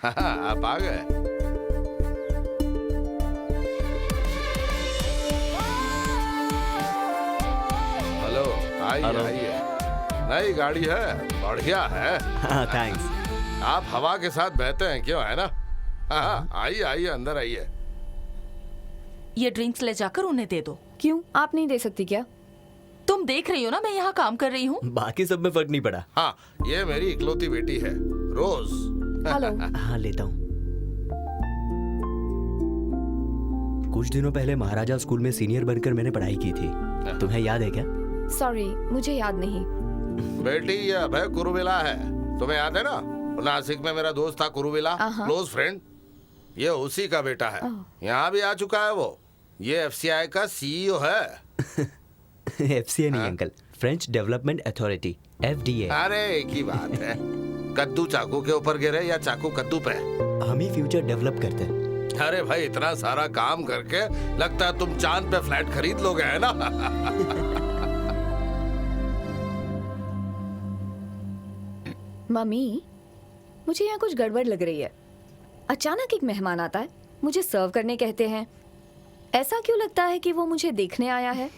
आप आ गए। हेलो, आइए आइए। नई गाड़ी है, बढ़िया है। हाँ थैंक्स। आप हवा के साथ बहते हैं क्यों, है ना? हाँ, आइए आइए, अंदर आइए। ये ड्रिंक्स ले जाकर उन्हें दे दो। क्यों, आप नहीं दे सकती क्या? तुम देख रही हो ना मैं यहाँ काम कर रही हूँ। बाकी सब में फर्क नहीं पड़ा। हाँ, ये मेरी इकलौती बेटी है, रोज। हेलो। हाँ लेता हूँ। कुछ दिनों पहले महाराजा स्कूल में सीनियर बनकर मैंने पढ़ाई की थी, तुम्हें याद है क्या? सॉरी, मुझे याद नहीं। बेटी, ये अभय कुरुविला है, तुम्हें याद है ना? नासिक में मेरा दोस्त था कुरुविला, क्लोज फ्रेंड। ये उसी का बेटा है, यहाँ भी आ चुका है वो। ये एफसीआई का सीईओ है। एफसीआई नहीं uncle, French development authority, FDA. अरे एक ही बात है, कद्दू चाकू के ऊपर गिरे या चाकू कद्दू पे। हम ही फ्यूचर डेवलप करते हैं। अरे भाई, इतना सारा काम करके लगता है तुम चांद पे फ्लैट खरीद लोगे, है ना? मम्मी, मुझे यहाँ कुछ गड़बड़ लग रही है। अचानक एक मेहमान आता है, मुझे सर्व करने कहते हैं। ऐसा क्यों लगता है कि वो मुझे देखने आया है?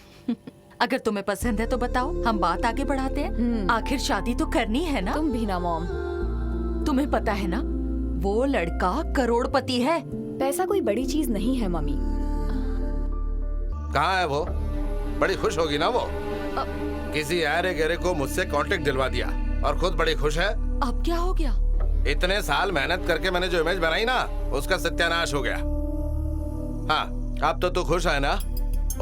अगर तुम्हें पसंद है तो बताओ, हम बात आगे बढ़ाते हैं। आखिर शादी तो करनी है ना? तुम भी ना मॉम। तुम्हें पता है ना, वो लड़का करोड़पति है। पैसा कोई बड़ी चीज नहीं है मम्मी। कहाँ है वो? बड़ी खुश होगी ना वो। किसी अरे गहरे को मुझसे कांटेक्ट दिलवा दिया और खुद बड़ी खुश है। अब क्या हो गया? इतने साल मेहनत करके मैंने जो इमेज बनाई ना, उसका सत्यानाश हो गया। हाँ, अब तो तू खुश है ना?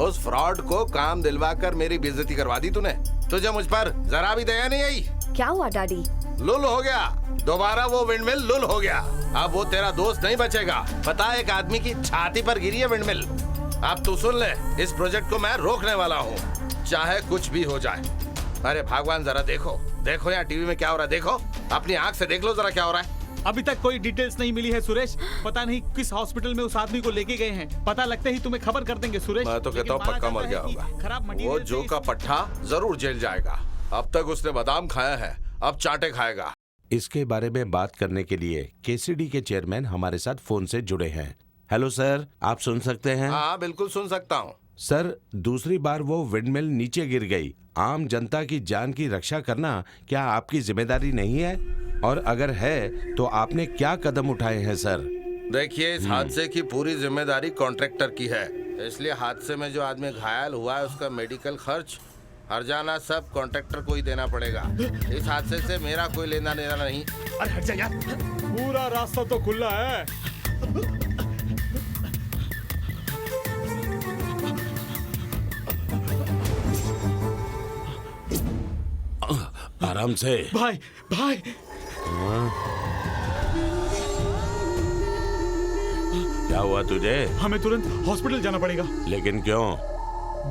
उस फ्रॉड को काम दिलवाकर मेरी बेइज्जती करवा दी तूने। तुझे मुझ पर जरा भी दया नहीं आई। क्या हुआ डैडी? लुल हो गया, दोबारा वो विंडमिल लुल हो गया। अब वो तेरा दोस्त नहीं बचेगा। पता है, एक आदमी की छाती पर गिरी है विंडमिल। अब तू सुन ले, इस प्रोजेक्ट को मैं रोकने वाला हूँ, चाहे कुछ भी हो जाए। अरे भगवान, जरा देखो देखो यहाँ टीवी में क्या हो रहा है, देखो अपनी आंख से देख लो जरा क्या हो रहा है। अभी तक कोई डिटेल्स नहीं मिली है सुरेश। पता नहीं किस हॉस्पिटल में उस आदमी को लेके गए हैं। पता लगते ही तुम्हें खबर कर देंगे सुरेश। मैं तो कहता हूँ पक्का मर गया होगा। वो जो का पट्टा जरूर जेल जाएगा। अब तक उसने बादाम खाया है, अब चाटे खाएगा। इसके बारे में बात करने के लिए केसीडी के चेयरमैन हमारे साथ फोन से जुड़े हैं। हेलो सर, आप सुन सकते हैं? हाँ बिल्कुल सुन सकता हूँ। सर, दूसरी बार वो विंडमिल नीचे गिर गई। आम जनता की जान की रक्षा करना क्या आपकी जिम्मेदारी नहीं है? और अगर है तो आपने क्या कदम उठाए हैं सर? देखिए, इस हादसे की पूरी जिम्मेदारी कॉन्ट्रैक्टर की है, इसलिए हादसे में जो आदमी घायल हुआ है उसका मेडिकल खर्च, हर्जाना सब कॉन्ट्रैक्टर को ही देना पड़ेगा। इस हादसे से मेरा कोई लेना देना नहीं। अरे हट जा यार, पूरा रास्ता तो खुला है। आराम से भाई भाई, क्या हुआ तुझे? हमें तुरंत हॉस्पिटल जाना पड़ेगा। लेकिन क्यों?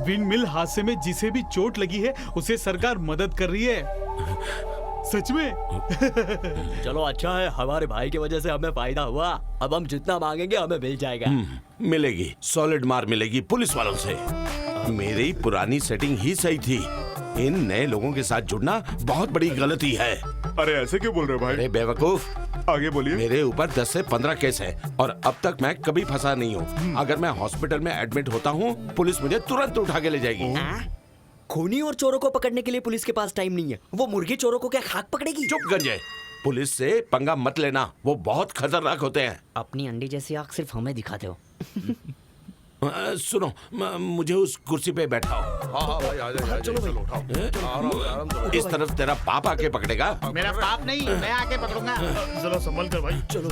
विंडमिल हादसे में जिसे भी चोट लगी है उसे सरकार मदद कर रही है। सच में। चलो अच्छा है, हमारे भाई की वजह से हमें फायदा हुआ। अब हम जितना मांगेंगे हमें मिल जाएगा। मिलेगी, सॉलिड मार मिलेगी पुलिस वालों से। मेरी पुरानी सेटिंग ही सही थी। इन नए लोगों के साथ जुड़ना बहुत बड़ी गलती है। अरे ऐसे क्यों बोल रहे हो भाई? अरे बेवकूफ, आगे बोलिए। मेरे ऊपर 10 से 15 केस हैं और अब तक मैं कभी फंसा नहीं हूँ। अगर मैं हॉस्पिटल में एडमिट होता हूँ, पुलिस मुझे तुरंत उठा के ले जाएगी। खूनी और चोरों को पकड़ने के लिए पुलिस के पास टाइम नहीं है। वो मुर्गी चोरों को क्या खाक पकड़ेगी? चुप गंजे, पुलिस से पंगा मत लेना, वो बहुत खतरनाक होते हैं। अपनी अंडी जैसी आंख सिर्फ हमें दिखाते हो। सुनो, मुझे उस कुर्सी पे बैठाओ। हाँ भाई, आ जाओ, चलो भाई, आराम से। इस तरफ तेरा पाप आके पकड़ेगा। मेरा पाप नहीं, मैं आके पकड़ूंगा। जरा संभल कर भाई। चलो।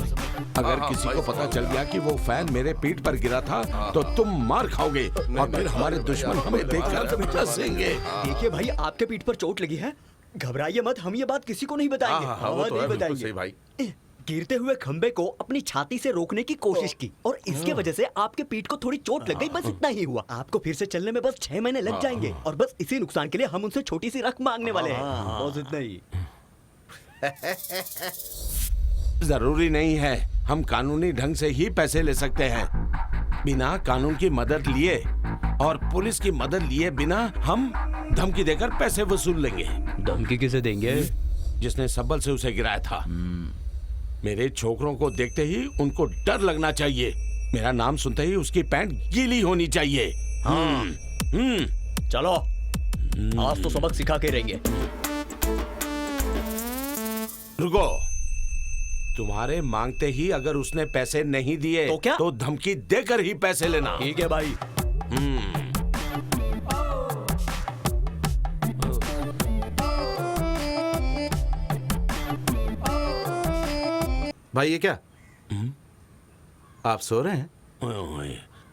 अगर किसी को पता चल गया कि वो फैन मेरे पीठ पर गिरा था तो तुम मार खाओगे और फिर हमारे दुश्मन हमें देखकर हंसेंगे। देखिए भाई, आपके पीठ पर चोट लगी है, घबराइए मत। हम ये बात किसी को नहीं बताएंगे। वो तो है, बिल्कुल सही भाई। गिरते हुए खंबे को अपनी छाती से रोकने की कोशिश की और इसके वजह से आपके पीठ को थोड़ी चोट लग गई, बस इतना ही हुआ। आपको फिर से चलने में बस 6 महीने लग जाएंगे और बस इसी नुकसान के लिए हम उनसे छोटी सी रकम मांगने वाले हैं। बस इतना ही। जरूरी नहीं है, हम कानूनी ढंग से ही पैसे ले सकते हैं। बिना कानून की मदद लिए और पुलिस की मदद लिए बिना हम धमकी देकर पैसे वसूल लेंगे। धमकी किसे देंगे? जिसने सबल से उसे गिराया था। मेरे छोकरों को देखते ही उनको डर लगना चाहिए। मेरा नाम सुनते ही उसकी पैंट गीली होनी चाहिए। चलो आज तो सबक सिखा के रहेंगे। रुको, तुम्हारे मांगते ही अगर उसने पैसे नहीं दिए तो क्या? तो धमकी देकर ही पैसे लेना। ठीक है भाई। भाई ये क्या? आप सो रहे हैं? ओए,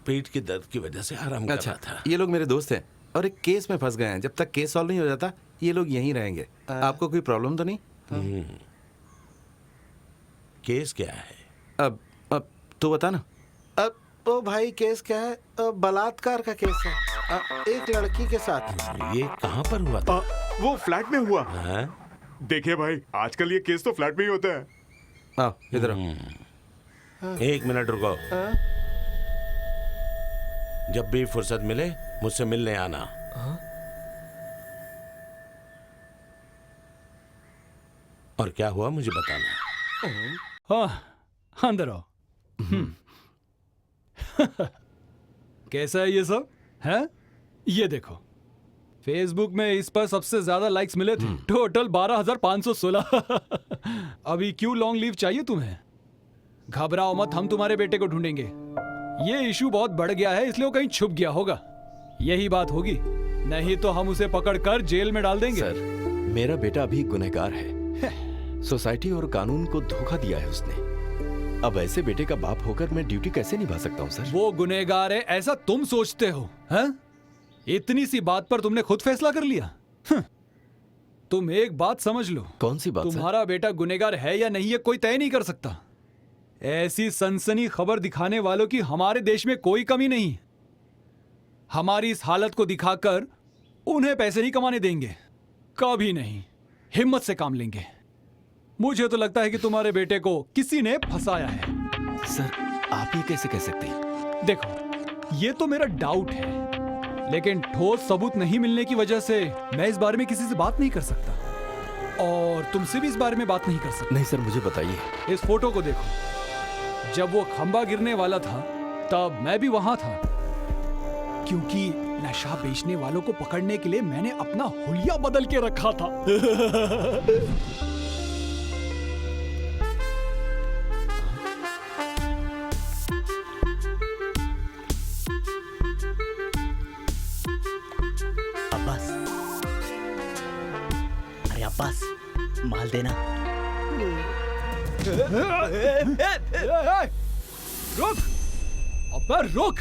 पेट के दर्द की वजह से आराम कर अच्छा, रहा था। ये लोग मेरे दोस्त हैं और एक केस में फंस गए हैं। जब तक केस सॉल्व नहीं हो जाता ये लोग यहीं रहेंगे। आपको कोई प्रॉब्लम तो नहीं? केस क्या है? अब तू बता ना। अब तो भाई केस क्या है? बलात्कार का केस है, एक लड़की के साथ। ये कहाँ पर हुआ था? वो फ्लैट में हुआ। हाँ? देखिए भाई, आजकल ये केस तो फ्लैट में ही होता है। आओ इधर आओ। एक मिनट रुको। जब भी फुर्सत मिले मुझसे मिलने आना। और क्या हुआ मुझे बताना। हाँ अंदर आओ। कैसा है ये सब? है ये देखो, फेसबुक में इस पर सबसे ज्यादा लाइक्स मिले थे, टोटल 12,516। अभी क्यों लॉन्ग लीव चाहिए तुम्हें? घबराओ मत, हम तुम्हारे बेटे को ढूंढेंगे। ये इशू बहुत बढ़ गया है इसलिए वो कहीं छुप गया होगा, यही बात होगी। नहीं तो हम उसे पकड़कर जेल में डाल देंगे। सर, मेरा बेटा अभी गुनहगार है। सोसाइटी और कानून को धोखा दिया है उसने। अब ऐसे बेटे का बाप होकर मैं ड्यूटी कैसे निभा सकता हूँ सर? वो गुनहगार है ऐसा तुम सोचते हो? हैं? इतनी सी बात पर तुमने खुद फैसला कर लिया? तुम एक बात समझ लो, कौन सी बात सर? तुम्हारा बेटा गुनहगार है या नहीं ये कोई तय नहीं कर सकता। ऐसी सनसनी खबर दिखाने वालों की हमारे देश में कोई कमी नहीं। हमारी इस हालत को दिखाकर उन्हें पैसे नहीं कमाने देंगे, कभी नहीं। हिम्मत से काम लेंगे। मुझे तो लगता है कि तुम्हारे बेटे को किसी ने फंसाया है। सर, आप ये कैसे कह सकते हैं? देखो, ये तो मेरा डाउट है, लेकिन ठोस सबूत नहीं मिलने की वजह से मैं इस बारे में किसी से बात नहीं कर सकता, और तुमसे भी इस बारे में बात नहीं कर सकता। नहीं सर, मुझे बताइए। इस फोटो को देखो, जब वो खंबा गिरने वाला था तब मैं भी वहां था, क्योंकि नशा बेचने वालों को पकड़ने के लिए मैंने अपना हुलिया बदल के रखा था। अब्बास, अरे अब्बास, माल देना। रुक, अब्बा रुक।